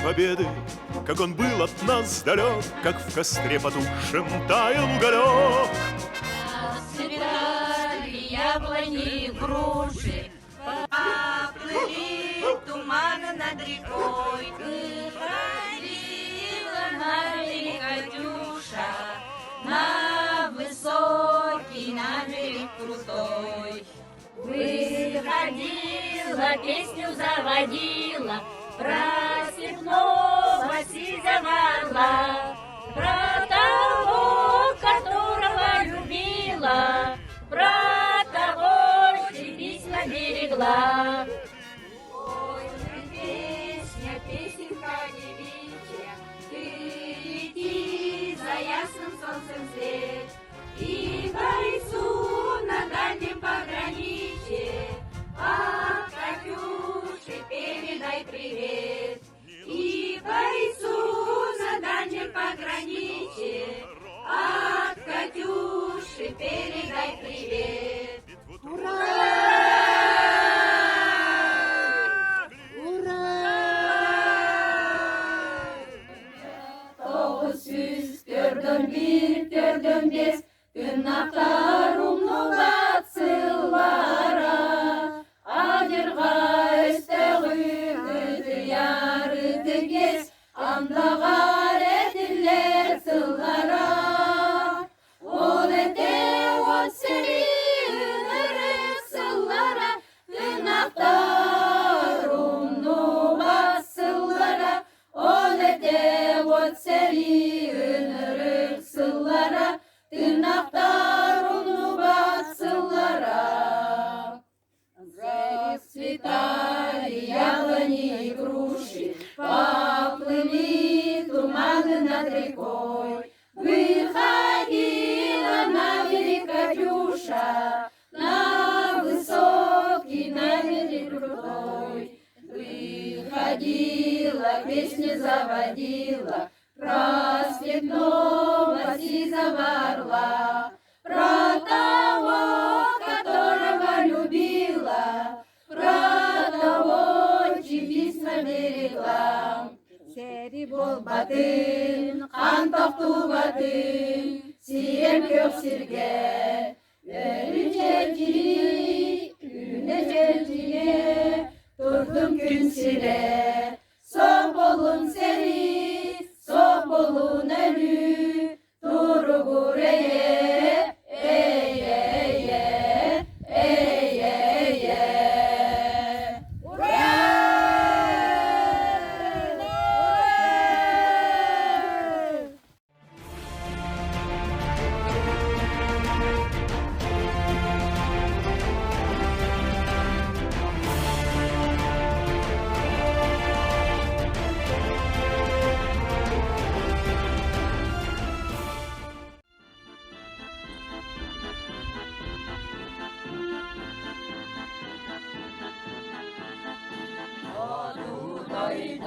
победы, как он был от нас далек, как в костре потухшем таял уголек. Расцветали яблони, груши, поплыли туманы над рекой. Выходила на берег Катюша, на высокий, на берег крутой. Выходила, песню заводила, про степного сизого орла, про того, которого любила, про того, чьи письма берегла. Ой, песня, песенка девичья, ты лети за ясным солнцем вслед, и бойцу на дальнем пограничье от Катюши передай привет. И бойцу на дальнем пограничье от Катюши передай привет. Ура! Toğusuz gördüm bir, gördüm bez, gün aktarımlı vatsıllara. Adırga üstəğü güdü yarı tügez, andağa rediller sıllara. Ol ete ot seri ünürük sıllara, gün aktarımlı vatsıllara. Ol ete ot seri ünürük sıllara, gün aktarımlı vatsıllara. Расцветали яблони и груши, поплыли туманы над рекой. Выходила на берег Катюша, на высокий, на берег крутой. Выходила, песни заводила, про степного сизого орла, про того, которого любила, про того, чьи письма берегла. Сері бол батын, қан тоқту батын, сирем көк сирге, өрі жердiri, үне жердire, тұрдым күн сире. Соқ болун сері, соқ болун ölü, turu gureye, eye, eye, eye, eye. Ura! Ой,